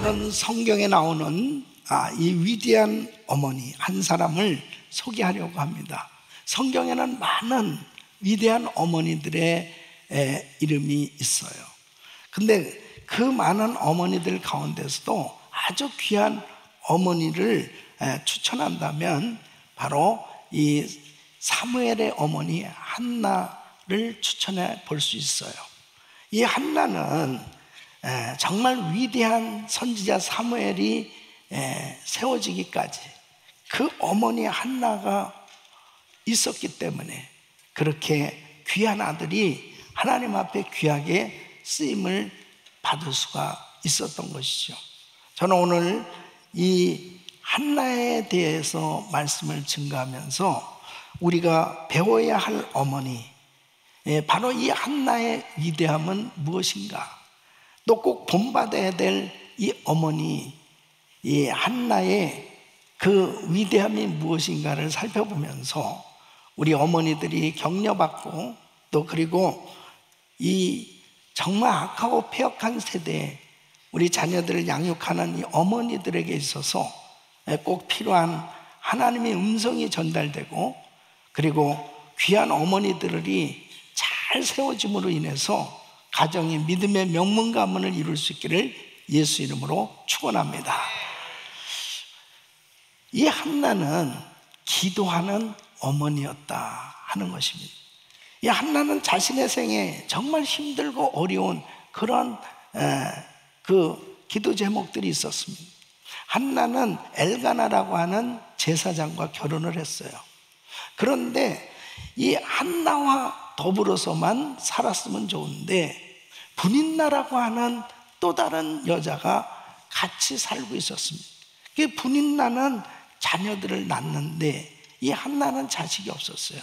오늘은 성경에 나오는 이 위대한 어머니 한 사람을 소개하려고 합니다. 성경에는 많은 위대한 어머니들의 이름이 있어요. 근데 그 많은 어머니들 가운데서도 아주 귀한 어머니를 추천한다면 바로 이 사무엘의 어머니 한나를 추천해 볼 수 있어요. 이 한나는 정말 위대한 선지자 사무엘이 세워지기까지 그 어머니 한나가 있었기 때문에 그렇게 귀한 아들이 하나님 앞에 귀하게 쓰임을 받을 수가 있었던 것이죠. 저는 오늘 이 한나에 대해서 말씀을 증거하면서 우리가 배워야 할 어머니, 바로 이 한나의 위대함은 무엇인가, 또 꼭 본받아야 될 이 어머니, 이 한나의 그 위대함이 무엇인가를 살펴보면서 우리 어머니들이 격려받고 또 그리고 이 정말 악하고 폐역한 세대에 우리 자녀들을 양육하는 이 어머니들에게 있어서 꼭 필요한 하나님의 음성이 전달되고 그리고 귀한 어머니들이 잘 세워짐으로 인해서 가정이 믿음의 명문 가문을 이룰 수 있기를 예수 이름으로 축원합니다. 이 한나는 기도하는 어머니였다 하는 것입니다. 이 한나는 자신의 생에 정말 힘들고 어려운 그런 그 기도 제목들이 있었습니다. 한나는 엘가나라고 하는 제사장과 결혼을 했어요. 그런데 이 한나와 더불어서만 살았으면 좋은데 분인나라고 하는 또 다른 여자가 같이 살고 있었습니다. 그 분인나는 자녀들을 낳는데 이 한나는 자식이 없었어요.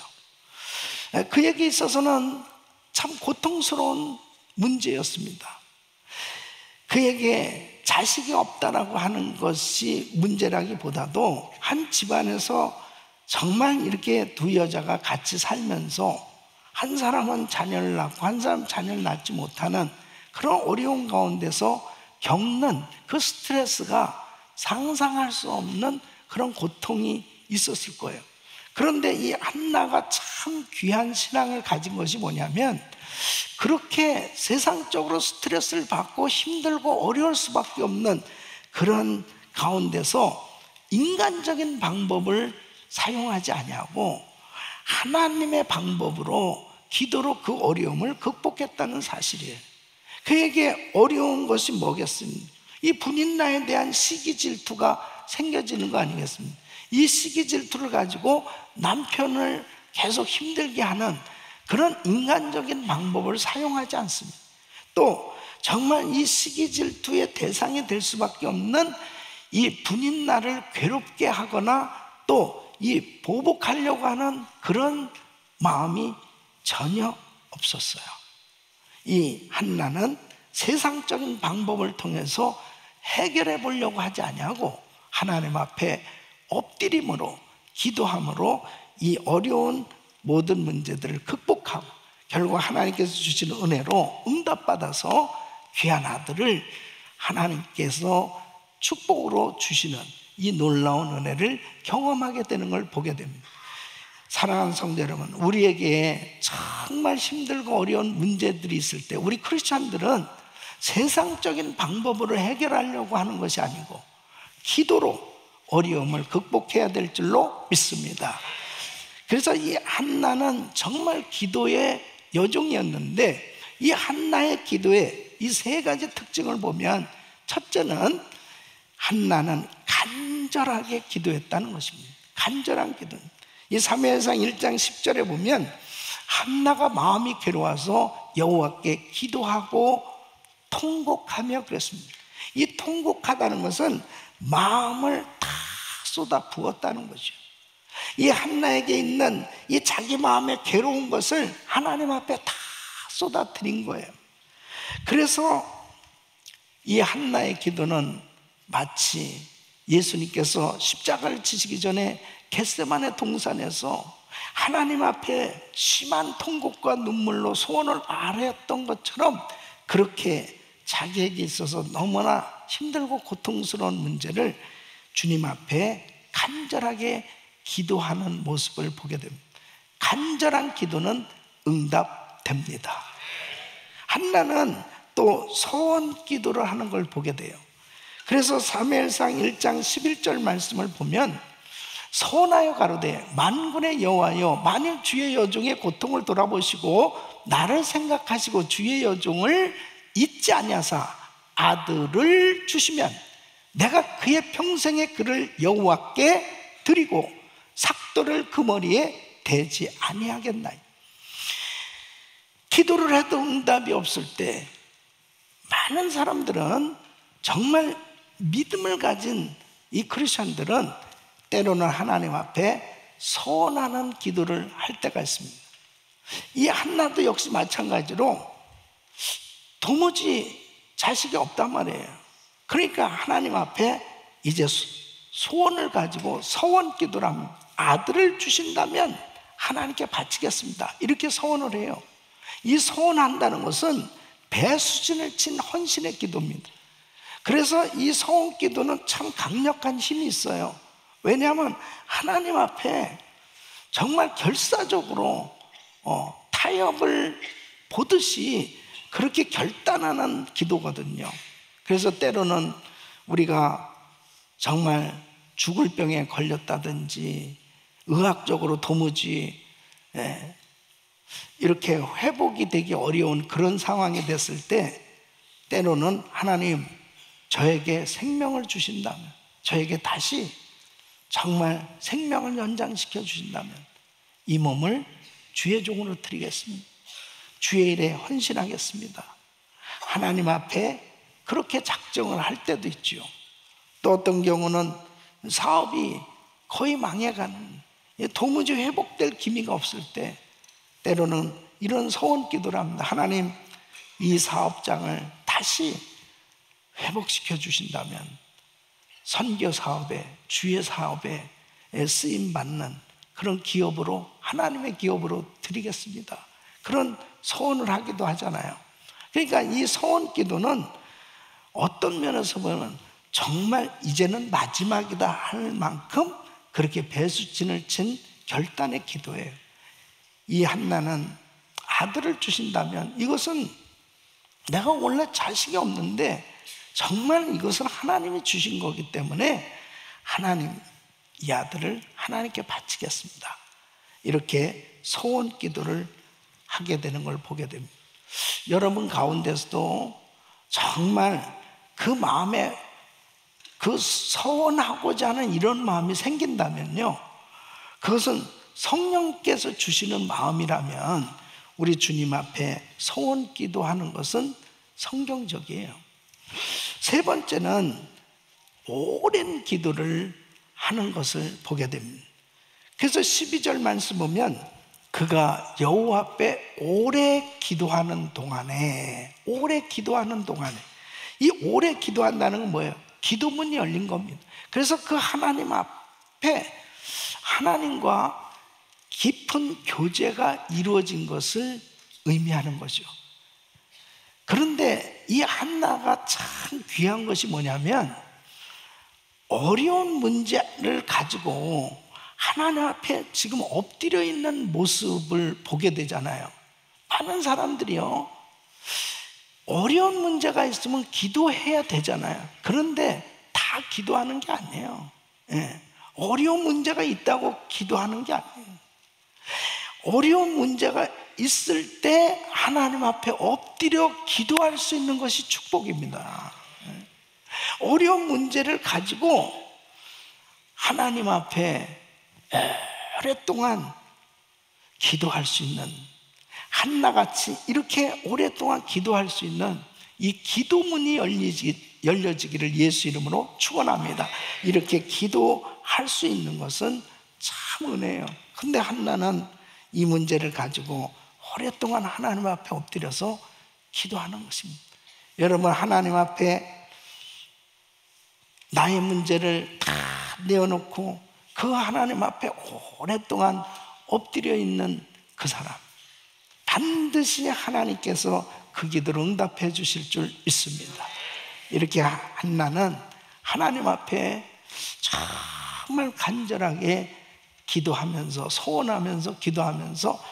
그에게 있어서는 참 고통스러운 문제였습니다. 그에게 자식이 없다라고 하는 것이 문제라기보다도 한 집안에서 정말 이렇게 두 여자가 같이 살면서 한 사람은 자녀를 낳고 한 사람은 자녀를 낳지 못하는 그런 어려운 가운데서 겪는 그 스트레스가 상상할 수 없는 그런 고통이 있었을 거예요. 그런데 이 한나가 참 귀한 신앙을 가진 것이 뭐냐면 그렇게 세상적으로 스트레스를 받고 힘들고 어려울 수밖에 없는 그런 가운데서 인간적인 방법을 사용하지 아니하고 하나님의 방법으로 기도로 그 어려움을 극복했다는 사실이에요. 그에게 어려운 것이 뭐겠습니까? 이 분인나에 대한 시기 질투가 생겨지는 거 아니겠습니까? 이 시기 질투를 가지고 남편을 계속 힘들게 하는 그런 인간적인 방법을 사용하지 않습니다. 또 정말 이 시기 질투의 대상이 될 수밖에 없는 이 분인나를 괴롭게 하거나 또 이 보복하려고 하는 그런 마음이 전혀 없었어요. 이 한나는 세상적인 방법을 통해서 해결해 보려고 하지 아니하고 하나님 앞에 엎드림으로 기도함으로 이 어려운 모든 문제들을 극복하고 결국 하나님께서 주시는 은혜로 응답받아서 귀한 아들을 하나님께서 축복으로 주시는 이 놀라운 은혜를 경험하게 되는 걸 보게 됩니다. 사랑하는 성도 여러분, 우리에게 정말 힘들고 어려운 문제들이 있을 때 우리 크리스찬들은 세상적인 방법으로 해결하려고 하는 것이 아니고 기도로 어려움을 극복해야 될 줄로 믿습니다. 그래서 이 한나는 정말 기도의 여종이었는데 이 한나의 기도의 이 세 가지 특징을 보면 첫째는 한나는 간절하게 기도했다는 것입니다. 간절한 기도. 이 사무엘상 1장 10절에 보면 한나가 마음이 괴로워서 여호와께 기도하고 통곡하며 그랬습니다. 이 통곡하다는 것은 마음을 다 쏟아 부었다는 거죠. 이 한나에게 있는 이 자기 마음의 괴로운 것을 하나님 앞에 다 쏟아뜨린 거예요. 그래서 이 한나의 기도는 마치 예수님께서 십자가를 지시기 전에 겟세마네 동산에서 하나님 앞에 심한 통곡과 눈물로 소원을 아뢰었던 것처럼 그렇게 자기에게 있어서 너무나 힘들고 고통스러운 문제를 주님 앞에 간절하게 기도하는 모습을 보게 됩니다. 간절한 기도는 응답됩니다. 한나는 또 소원 기도를 하는 걸 보게 돼요. 그래서 사무엘상 1장 11절 말씀을 보면 소원하여 가로되 만군의 여호와여, 만일 주의 여종의 고통을 돌아보시고 나를 생각하시고 주의 여종을 잊지 아니하사 아들을 주시면 내가 그의 평생의 그를 여호와께 드리고 삭도를 그 머리에 대지 아니하겠나이. 기도를 해도 응답이 없을 때 많은 사람들은, 정말 믿음을 가진 이 크리스천들은 때로는 하나님 앞에 소원하는 기도를 할 때가 있습니다. 이 한나도 역시 마찬가지로 도무지 자식이 없단 말이에요. 그러니까 하나님 앞에 이제 소원을 가지고 소원 기도를 하면 아들을 주신다면 하나님께 바치겠습니다, 이렇게 소원을 해요. 이 소원한다는 것은 배수진을 친 헌신의 기도입니다. 그래서 이 소원 기도는 참 강력한 힘이 있어요. 왜냐하면 하나님 앞에 정말 결사적으로 타협을 보듯이 그렇게 결단하는 기도거든요. 그래서 때로는 우리가 정말 죽을 병에 걸렸다든지 의학적으로 도무지 이렇게 회복이 되기 어려운 그런 상황이 됐을 때, 때로는 하나님 저에게 생명을 주신다면, 저에게 다시 정말 생명을 연장시켜 주신다면 이 몸을 주의 종으로 드리겠습니다, 주의 일에 헌신하겠습니다, 하나님 앞에 그렇게 작정을 할 때도 있죠. 또 어떤 경우는 사업이 거의 망해가는, 도무지 회복될 기미가 없을 때 때로는 이런 소원 기도를 합니다. 하나님, 이 사업장을 다시 회복시켜 주신다면 선교 사업에, 주의 사업에 쓰임받는 그런 기업으로, 하나님의 기업으로 드리겠습니다, 그런 소원을 하기도 하잖아요. 그러니까 이 소원 기도는 어떤 면에서 보면 정말 이제는 마지막이다 할 만큼 그렇게 배수진을 친 결단의 기도예요. 이 한나는 아들을 주신다면, 이것은 내가 원래 자식이 없는데 정말 이것은 하나님이 주신 거기 때문에 하나님, 이 아들을 하나님께 바치겠습니다, 이렇게 소원 기도를 하게 되는 걸 보게 됩니다. 여러분 가운데서도 정말 그 마음에, 그 소원하고자 하는 이런 마음이 생긴다면요, 그것은 성령께서 주시는 마음이라면 우리 주님 앞에 소원 기도하는 것은 성경적이에요. 세 번째는 오랜 기도를 하는 것을 보게 됩니다. 그래서 12절 말씀 보면 그가 여호와 앞에 오래 기도하는 동안에, 이 오래 기도한다는 건 뭐예요? 기도문이 열린 겁니다. 그래서 그 하나님 앞에 하나님과 깊은 교제가 이루어진 것을 의미하는 거죠. 그런데 이 한나가 참 귀한 것이 뭐냐면, 어려운 문제를 가지고 하나님 앞에 지금 엎드려 있는 모습을 보게 되잖아요. 많은 사람들이요, 어려운 문제가 있으면 기도해야 되잖아요. 그런데 다 기도하는 게 아니에요. 어려운 문제가 있다고 기도하는 게 아니에요. 어려운 문제가 있을 때 하나님 앞에 엎드려 기도할 수 있는 것이 축복입니다. 어려운 문제를 가지고 하나님 앞에 오랫동안 기도할 수 있는, 한나같이 이렇게 오랫동안 기도할 수 있는 이 기도문이 열려지기를 예수 이름으로 축원합니다. 이렇게 기도할 수 있는 것은 참 은혜예요. 근데 한나는 이 문제를 가지고 오랫동안 하나님 앞에 엎드려서 기도하는 것입니다. 여러분, 하나님 앞에 나의 문제를 다 내어놓고 그 하나님 앞에 오랫동안 엎드려 있는 그 사람, 반드시 하나님께서 그 기도를 응답해 주실 줄 믿습니다. 이렇게 한나는 하나님 앞에 정말 간절하게 기도하면서, 소원하면서 기도하면서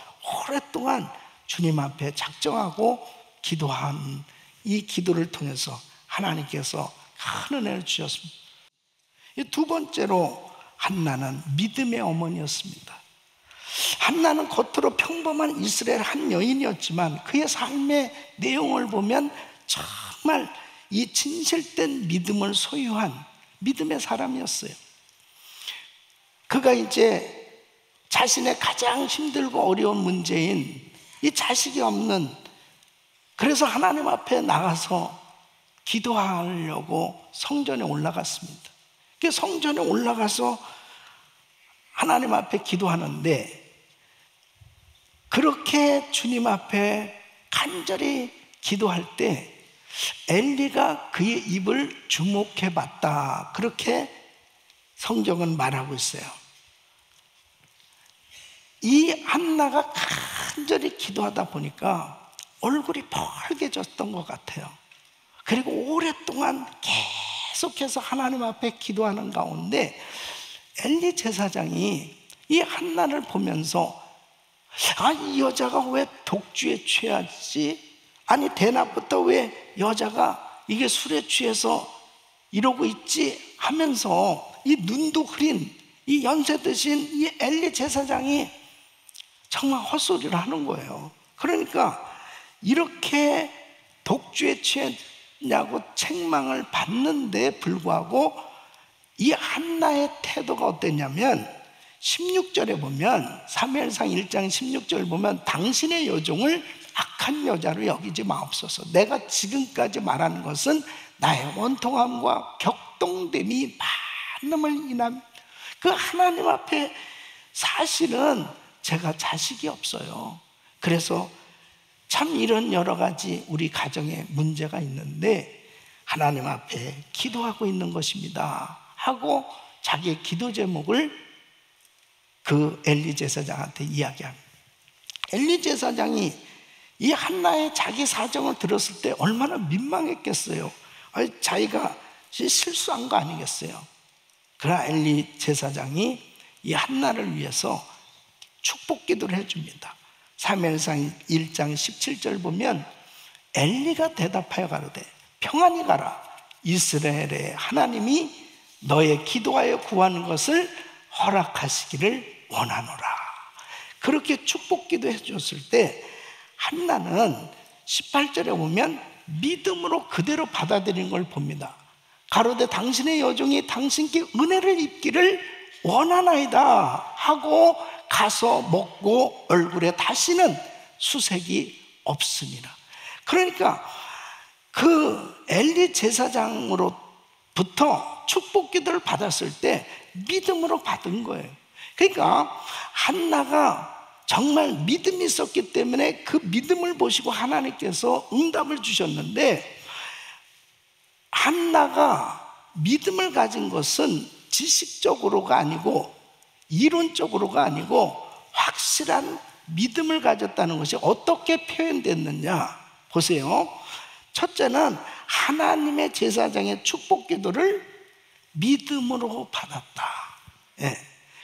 오랫동안 주님 앞에 작정하고 기도한 이 기도를 통해서 하나님께서 큰 은혜를 주셨습니다. 두 번째로 한나는 믿음의 어머니였습니다. 한나는 겉으로 평범한 이스라엘 한 여인이었지만 그의 삶의 내용을 보면 정말 이 진실된 믿음을 소유한 믿음의 사람이었어요. 그가 이제 자신의 가장 힘들고 어려운 문제인 이 자식이 없는, 그래서 하나님 앞에 나가서 기도하려고 성전에 올라갔습니다. 그 성전에 올라가서 하나님 앞에 기도하는데, 그렇게 주님 앞에 간절히 기도할 때 엘리가 그의 입을 주목해 봤다, 그렇게 성경은 말하고 있어요. 이 한나가 간절히 기도하다 보니까 얼굴이 벌개졌던 것 같아요. 그리고 오랫동안 계속해서 하나님 앞에 기도하는 가운데 엘리 제사장이 이 한나를 보면서 이 여자가 왜 독주에 취하지? 아니 대낮부터 왜 여자가 이게 술에 취해서 이러고 있지? 하면서 이 눈도 흐린 이 연세 드신 이 엘리 제사장이 정말 헛소리를 하는 거예요. 그러니까 이렇게 독주에 취했냐고 책망을 받는데 불구하고 이 한나의 태도가 어땠냐면 16절에 보면, 사무엘상 1장 16절 보면 당신의 여종을 악한 여자로 여기지 마옵소서. 내가 지금까지 말하는 것은 나의 원통함과 격동됨이 많음을 인함. 그 하나님 앞에 사실은 제가 자식이 없어요. 그래서 참 이런 여러 가지 우리 가정에 문제가 있는데 하나님 앞에 기도하고 있는 것입니다 하고 자기의 기도 제목을 그 엘리 제사장한테 이야기합니다. 엘리 제사장이 이 한나의 자기 사정을 들었을 때 얼마나 민망했겠어요. 자기가 실수한 거 아니겠어요. 그러나 엘리 제사장이 이 한나를 위해서 축복 기도를 해줍니다. 사무엘상 1장 17절 보면 엘리가 대답하여 가로되 평안히 가라. 이스라엘의 하나님이 너의 기도하여 구하는 것을 허락하시기를 원하노라. 그렇게 축복 기도해 줬을 때 한나는 18절에 보면 믿음으로 그대로 받아들인 걸 봅니다. 가로되 당신의 여종이 당신께 은혜를 입기를 원하나이다 하고 가서 먹고 얼굴에 다시는 수색이 없으니라. 그러니까 그 엘리 제사장으로부터 축복 기도를 받았을 때 믿음으로 받은 거예요. 그러니까 한나가 정말 믿음이 있었기 때문에 그 믿음을 보시고 하나님께서 응답을 주셨는데, 한나가 믿음을 가진 것은 지식적으로가 아니고 이론적으로가 아니고 확실한 믿음을 가졌다는 것이 어떻게 표현됐느냐 보세요. 첫째는 하나님의 제사장의 축복 기도를 믿음으로 받았다. 예.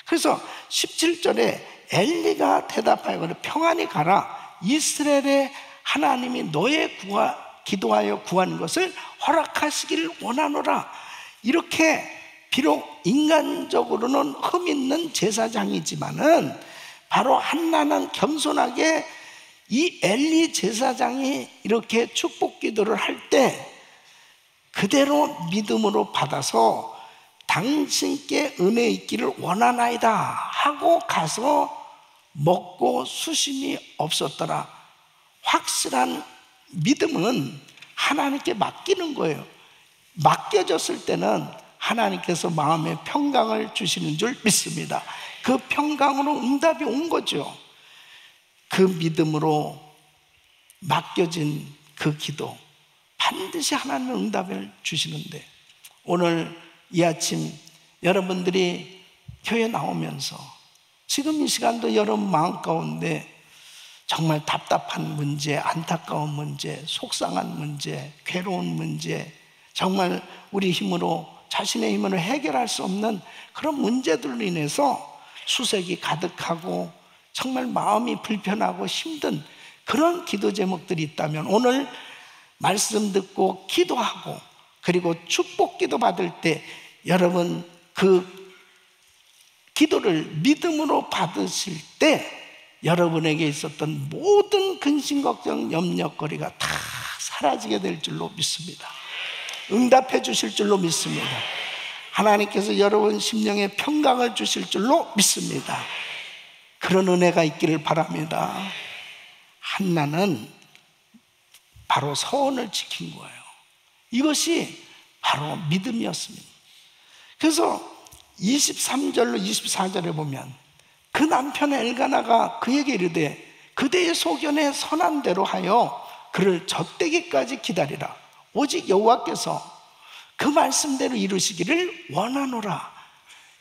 그래서 17절에 엘리가 대답하여 평안히 가라. 이스라엘의 하나님이 너의 기도하여 구하는 것을 허락하시기를 원하노라. 이렇게 비록 인간적으로는 흠 있는 제사장이지만은 바로 한나는 겸손하게 이 엘리 제사장이 이렇게 축복 기도를 할 때 그대로 믿음으로 받아서 당신께 은혜 있기를 원하나이다 하고 가서 먹고 수심이 없었더라. 확실한 믿음은 하나님께 맡기는 거예요. 맡겨졌을 때는 하나님께서 마음의 평강을 주시는 줄 믿습니다. 그 평강으로 응답이 온 거죠. 그 믿음으로 맡겨진 그 기도 반드시 하나님은 응답을 주시는데, 오늘 이 아침 여러분들이 교회 나오면서 지금 이 시간도 여러분 마음 가운데 정말 답답한 문제, 안타까운 문제, 속상한 문제, 괴로운 문제, 정말 우리 힘으로, 자신의 힘으로 해결할 수 없는 그런 문제들로 인해서 수색이 가득하고 정말 마음이 불편하고 힘든 그런 기도 제목들이 있다면, 오늘 말씀 듣고 기도하고 그리고 축복 기도 받을 때 여러분 그 기도를 믿음으로 받으실 때 여러분에게 있었던 모든 근심, 걱정, 염려거리가 다 사라지게 될 줄로 믿습니다. 응답해 주실 줄로 믿습니다. 하나님께서 여러분 심령에 평강을 주실 줄로 믿습니다. 그런 은혜가 있기를 바랍니다. 한나는 바로 서원을 지킨 거예요. 이것이 바로 믿음이었습니다. 그래서 23절로 24절에 보면 그 남편 엘가나가 그에게 이르되 그대의 소견에 선한 대로 하여 그를 젖되기까지 기다리라. 오직 여호와께서 그 말씀대로 이루시기를 원하노라.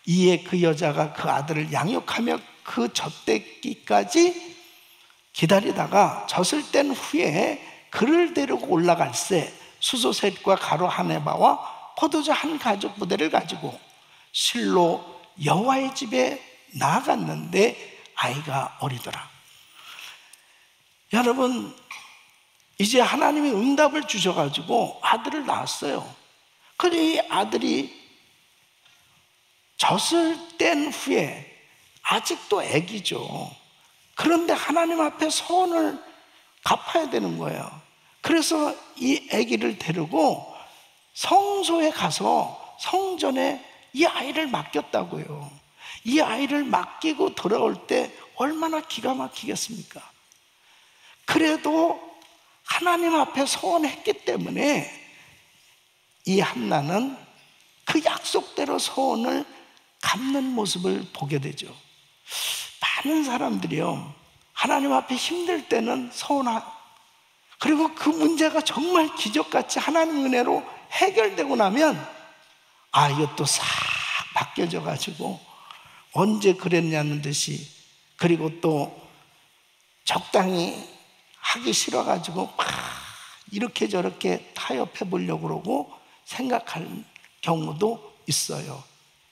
이에 그 여자가 그 아들을 양육하며 그 젖되기까지 기다리다가 젖을 뗀 후에 그를 데리고 올라갈새 수소셋과 가루 한 에바와 포도주 한 가죽 부대를 가지고 실로 여호와의 집에 나아갔는데 아이가 어리더라. 여러분, 이제 하나님이 응답을 주셔가지고 아들을 낳았어요. 그런데 이 아들이 젖을 뗀 후에 아직도 아기죠. 그런데 하나님 앞에 소원을 갚아야 되는 거예요. 그래서 이 아기를 데리고 성소에 가서 성전에 이 아이를 맡겼다고요. 이 아이를 맡기고 돌아올 때 얼마나 기가 막히겠습니까? 그래도 하나님 앞에 소원했기 때문에 이 한나는 그 약속대로 소원을 갚는 모습을 보게 되죠. 많은 사람들이요, 하나님 앞에 힘들 때는 소원하고, 그리고 그 문제가 정말 기적같이 하나님 은혜로 해결되고 나면 이것도 싹 바뀌어져 가지고 언제 그랬냐는 듯이, 그리고 또 적당히 하기 싫어 가지고 막 이렇게 저렇게 타협해 보려고 그러고 생각할 경우도 있어요.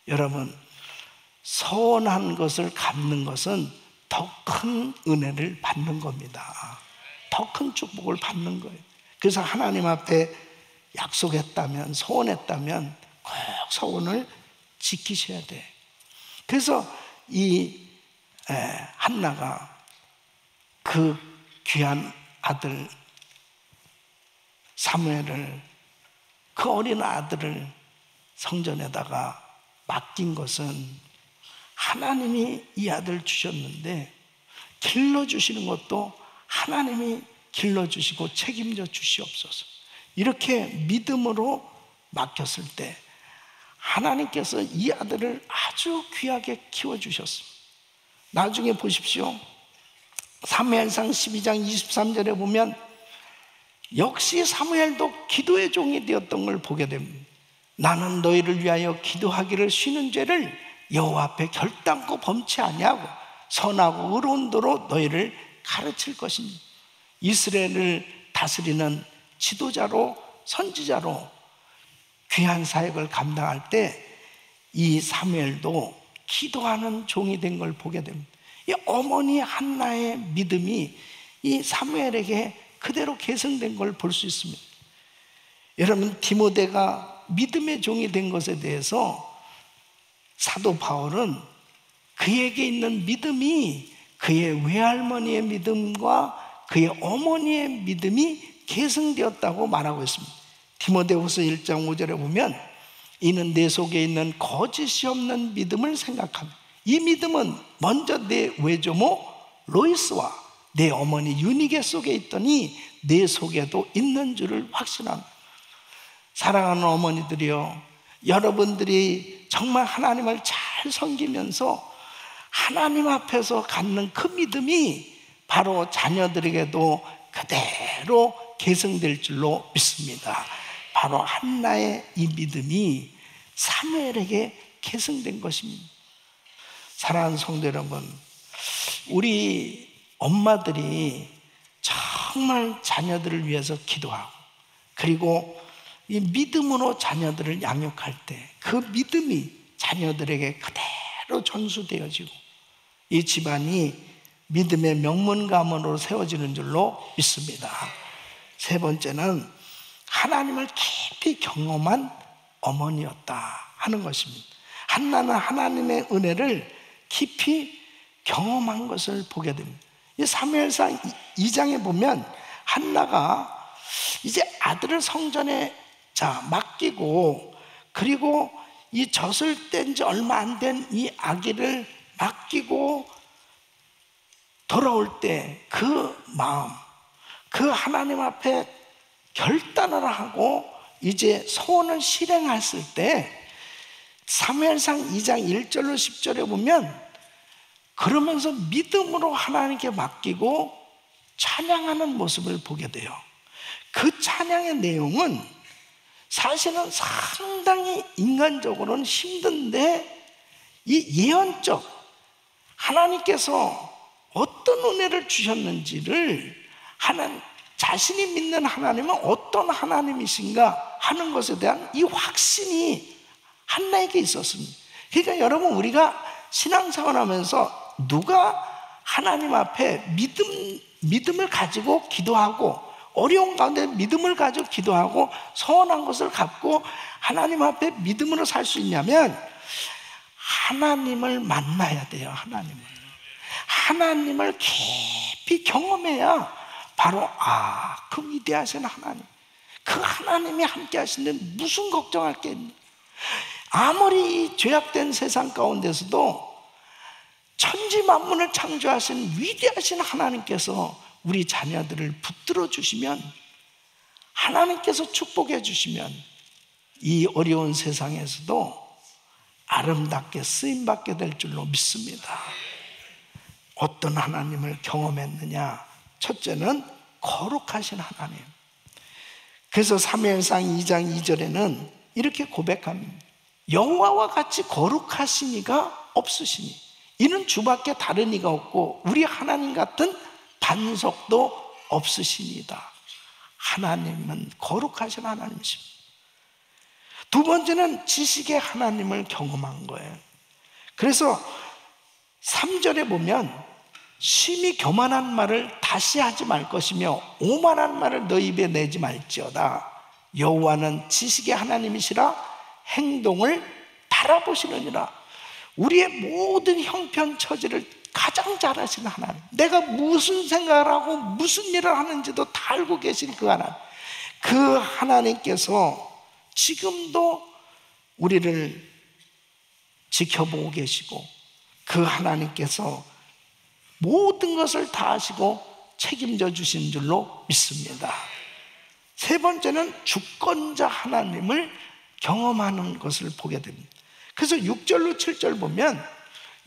여러분, 서원한 것을 갚는 것은 더 큰 은혜를 받는 겁니다. 더 큰 축복을 받는 거예요. 그래서 하나님 앞에 약속했다면, 소원했다면 꼭 소원을 지키셔야 돼. 그래서 이 한나가 그 귀한 아들 사무엘을, 그 어린 아들을 성전에다가 맡긴 것은 하나님이 이 아들 주셨는데 길러주시는 것도 하나님이 길러주시고 책임져 주시옵소서. 이렇게 믿음으로 맡겼을 때 하나님께서 이 아들을 아주 귀하게 키워주셨습니다. 나중에 보십시오. 사무엘상 12장 23절에 보면 역시 사무엘도 기도의 종이 되었던 걸 보게 됩니다. 나는 너희를 위하여 기도하기를 쉬는 죄를 여호와 앞에 결단코 범치 아니하고 선하고 의로운 도로 너희를 가르칠 것이니, 이스라엘을 다스리는 지도자로, 선지자로 귀한 사역을 감당할 때 이 사무엘도 기도하는 종이 된 걸 보게 됩니다. 이 어머니 한나의 믿음이 이 사무엘에게 그대로 계승된 걸 볼 수 있습니다. 여러분, 디모데가 믿음의 종이 된 것에 대해서 사도 바울은 그에게 있는 믿음이 그의 외할머니의 믿음과 그의 어머니의 믿음이 계승되었다고 말하고 있습니다. 디모데후서 1장 5절에 보면 이는 내 속에 있는 거짓이 없는 믿음을 생각하며 이 믿음은 먼저 내 외조모 로이스와 내 어머니 유니게 속에 있더니 내 속에도 있는 줄을 확신합니다. 사랑하는 어머니들이요, 여러분들이 정말 하나님을 잘 섬기면서 하나님 앞에서 갖는 그 믿음이 바로 자녀들에게도 그대로 계승될 줄로 믿습니다. 바로 한나의 이 믿음이 사무엘에게 계승된 것입니다. 사랑하는 성도 여러분, 우리 엄마들이 정말 자녀들을 위해서 기도하고, 그리고 이 믿음으로 자녀들을 양육할 때 그 믿음이 자녀들에게 그대로 전수되어지고 이 집안이 믿음의 명문가문으로 세워지는 줄로 믿습니다. 세 번째는 하나님을 깊이 경험한 어머니였다 하는 것입니다. 한나는 하나님의 은혜를 깊이 경험한 것을 보게 됩니다. 이 사무엘상 2장에 보면 한나가 이제 아들을 성전에 맡기고, 그리고 이 젖을 뗀 지 얼마 안 된 이 아기를 맡기고 돌아올 때 그 마음, 그 하나님 앞에 결단을 하고 이제 소원을 실행했을 때 사무엘상 2장 1절로 10절에 보면 그러면서 믿음으로 하나님께 맡기고 찬양하는 모습을 보게 돼요. 그 찬양의 내용은 사실은 상당히 인간적으로는 힘든데 이 예언적 하나님께서 어떤 은혜를 주셨는지를 자신이 믿는 하나님은 어떤 하나님이신가 하는 것에 대한 이 확신이 한나에게 있었습니다. 그러니까 여러분, 우리가 신앙생활하면서 누가 하나님 앞에 믿음을 가지고 기도하고 어려운 가운데 믿음을 가지고 기도하고 소원한 것을 갖고 하나님 앞에 믿음으로 살 수 있냐면 하나님을 만나야 돼요. 하나님을 깊이 경험해야 바로 그 위대하신 하나님, 그 하나님이 함께 하시는데 무슨 걱정할 게 있니? 아무리 이 죄악된 세상 가운데서도 천지 만물을 창조하신 위대하신 하나님께서 우리 자녀들을 붙들어 주시면, 하나님께서 축복해 주시면 이 어려운 세상에서도 아름답게 쓰임받게 될 줄로 믿습니다. 어떤 하나님을 경험했느냐? 첫째는 거룩하신 하나님. 그래서 사무엘상 2장 2절에는 이렇게 고백합니다. 여호와와 같이 거룩하신 이가 없으시니 이는 주밖에 다른 이가 없고 우리 하나님 같은 반석도 없으시니다. 하나님은 거룩하신 하나님이십니다. 두 번째는 지식의 하나님을 경험한 거예요. 그래서 3절에 보면 심히 교만한 말을 다시 하지 말 것이며 오만한 말을 너희 입에 내지 말지어다. 여호와는 지식의 하나님이시라 행동을 달아보시느니라. 우리의 모든 형편처지를 가장 잘 아시는 하나님, 내가 무슨 생각을 하고 무슨 일을 하는지도 다 알고 계신 그 하나님, 그 하나님께서 지금도 우리를 지켜보고 계시고 그 하나님께서 모든 것을 다 아시고 책임져 주신 줄로 믿습니다. 세 번째는 주권자 하나님을 경험하는 것을 보게 됩니다. 그래서 6절로 7절 보면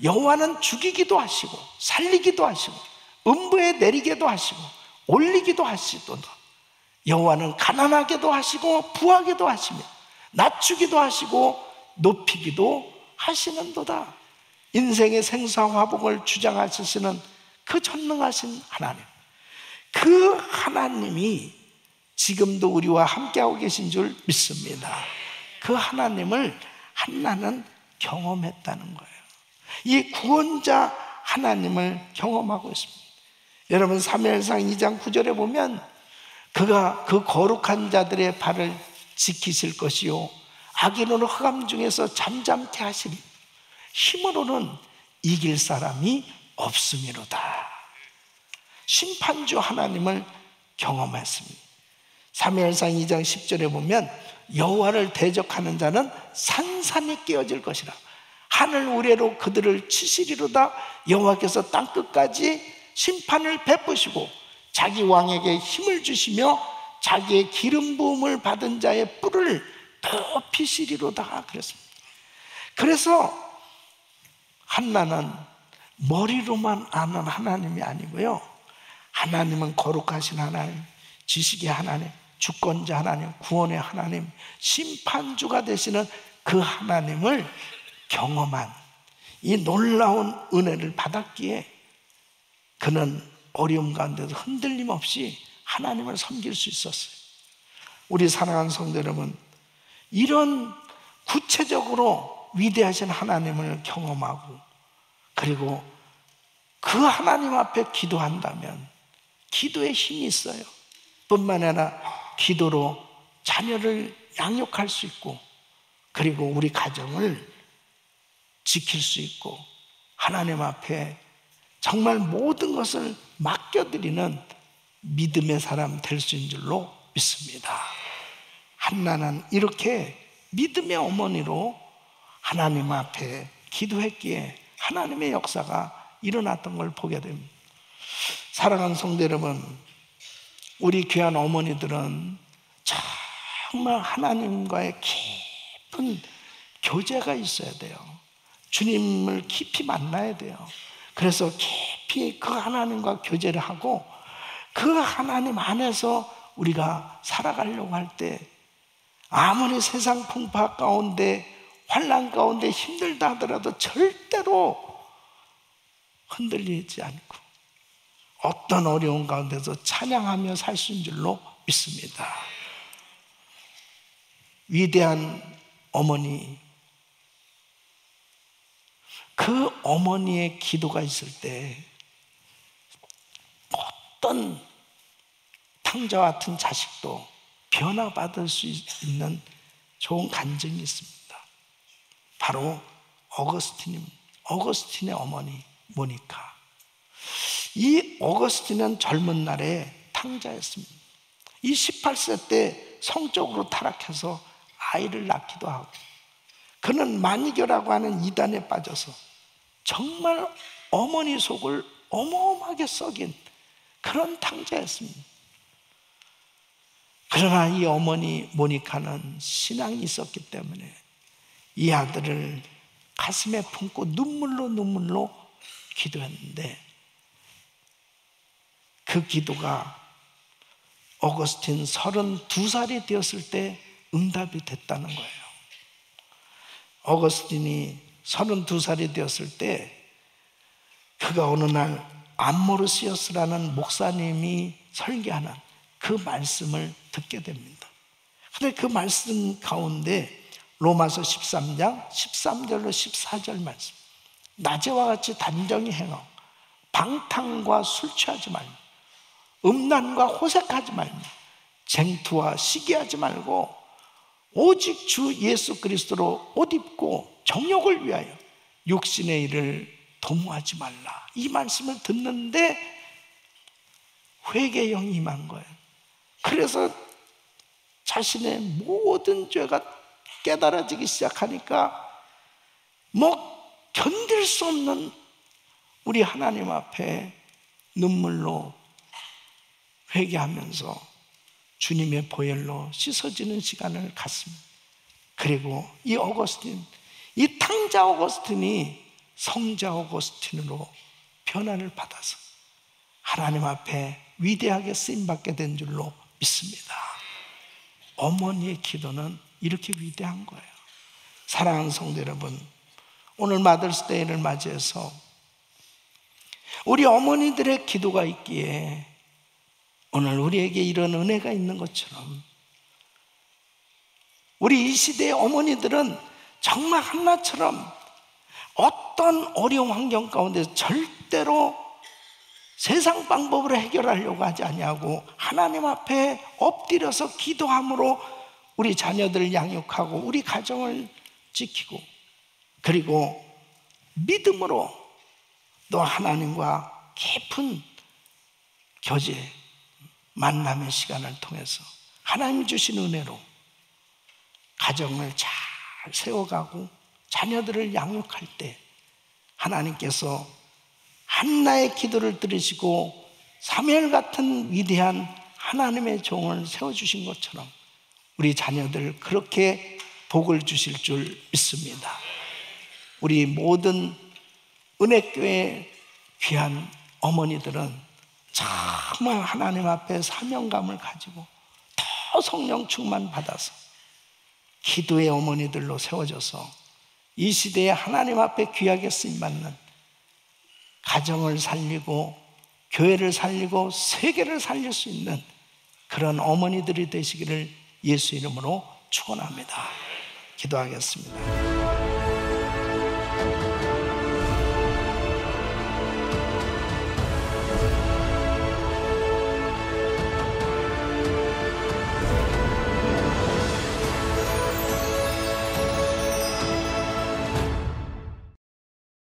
여호와는 죽이기도 하시고 살리기도 하시고 음부에 내리게도 하시고 올리기도 하시도다. 여호와는 가난하게도 하시고 부하게도 하시며 낮추기도 하시고 높이기도 하시는도다. 인생의 생사 화복을 주장하시는 그 전능하신 하나님, 그 하나님이 지금도 우리와 함께하고 계신 줄 믿습니다. 그 하나님을 한나는 경험했다는 거예요. 이 구원자 하나님을 경험하고 있습니다. 여러분, 사무엘상 2장 9절에 보면 그가 그 거룩한 자들의 발을 지키실 것이요 악인으로 흑암 중에서 잠잠케 하시리. 힘으로는 이길 사람이 없음이로다. 심판주 하나님을 경험했습니다. 사무엘상 2장 10절에 보면 여호와를 대적하는 자는 산산이 깨어질 것이라. 하늘 우레로 그들을 치시리로다. 여호와께서 땅끝까지 심판을 베푸시고 자기 왕에게 힘을 주시며 자기의 기름 부음을 받은 자의 뿔을 덮이시리로다 그랬습니다. 그래서 한나는 머리로만 아는 하나님이 아니고요, 하나님은 거룩하신 하나님, 지식의 하나님, 주권자 하나님, 구원의 하나님, 심판주가 되시는 그 하나님을 경험한 이 놀라운 은혜를 받았기에 그는 어려움 가운데도 흔들림 없이 하나님을 섬길 수 있었어요. 우리 사랑하는 성도 여러분, 이런 구체적으로 위대하신 하나님을 경험하고 그리고 그 하나님 앞에 기도한다면 기도에 힘이 있어요. 뿐만 아니라 기도로 자녀를 양육할 수 있고 그리고 우리 가정을 지킬 수 있고 하나님 앞에 정말 모든 것을 맡겨드리는 믿음의 사람 될 수 있는 줄로 믿습니다. 한나는 이렇게 믿음의 어머니로 하나님 앞에 기도했기에 하나님의 역사가 일어났던 걸 보게 됩니다. 사랑하는 성도 여러분, 우리 귀한 어머니들은 정말 하나님과의 깊은 교제가 있어야 돼요. 주님을 깊이 만나야 돼요. 그래서 깊이 그 하나님과 교제를 하고 그 하나님 안에서 우리가 살아가려고 할 때 아무리 세상 풍파 가운데 환난 가운데 힘들다 하더라도 절대로 흔들리지 않고 어떤 어려운 가운데서 찬양하며 살 수 있는 줄로 믿습니다. 위대한 어머니, 그 어머니의 기도가 있을 때 어떤 탕자와 같은 자식도 변화받을 수 있는 좋은 간증이 있습니다. 바로 어거스틴의 어머니 모니카. 이 어거스틴은 젊은 날에 탕자였습니다. 이 18세 때 성적으로 타락해서 아이를 낳기도 하고 그는 마니교라고 하는 이단에 빠져서 정말 어머니 속을 어마어마하게 썩인 그런 탕자였습니다. 그러나 이 어머니 모니카는 신앙이 있었기 때문에 이 아들을 가슴에 품고 눈물로 기도했는데 그 기도가 어거스틴 32살이 되었을 때 응답이 됐다는 거예요. 어거스틴이 32살이 되었을 때 그가 어느 날 암모르시어스라는 목사님이 설교하는 그 말씀을 듣게 됩니다. 그런데 그 말씀 가운데 로마서 13장 13절로 14절 말씀, 낮에와 같이 단정히 행하고 방탕과 술 취하지 말고 음란과 호색하지 말고 쟁투와 시기하지 말고 오직 주 예수 그리스도로 옷 입고 정욕을 위하여 육신의 일을 도모하지 말라. 이 말씀을 듣는데 회개형이 임한 거예요. 그래서 자신의 모든 죄가 깨달아지기 시작하니까 견딜 수 없는 우리 하나님 앞에 눈물로 회개하면서 주님의 보혈로 씻어지는 시간을 갖습니다. 그리고 이 어거스틴, 이 탕자 어거스틴이 성자 어거스틴으로 변화를 받아서 하나님 앞에 위대하게 쓰임받게 된 줄로 믿습니다. 어머니의 기도는 이렇게 위대한 거예요. 사랑하는 성도 여러분, 오늘 마더스데이를 맞이해서 우리 어머니들의 기도가 있기에 오늘 우리에게 이런 은혜가 있는 것처럼 우리 이 시대의 어머니들은 정말 한나처럼 어떤 어려운 환경 가운데 절대로 세상 방법으로 해결하려고 하지 아니하고 하나님 앞에 엎드려서 기도함으로 우리 자녀들을 양육하고 우리 가정을 지키고 그리고 믿음으로 또 하나님과 깊은 교제 만남의 시간을 통해서 하나님 주신 은혜로 가정을 잘 세워가고 자녀들을 양육할 때 하나님께서 한나의 기도를 들으시고 사무엘 같은 위대한 하나님의 종을 세워주신 것처럼 우리 자녀들 그렇게 복을 주실 줄 믿습니다. 우리 모든 은혜교회 귀한 어머니들은 정말 하나님 앞에 사명감을 가지고 더 성령 충만 받아서 기도의 어머니들로 세워져서 이 시대에 하나님 앞에 귀하게 쓰임받는 가정을 살리고 교회를 살리고 세계를 살릴 수 있는 그런 어머니들이 되시기를 예수 이름으로 축원합니다. 기도하겠습니다.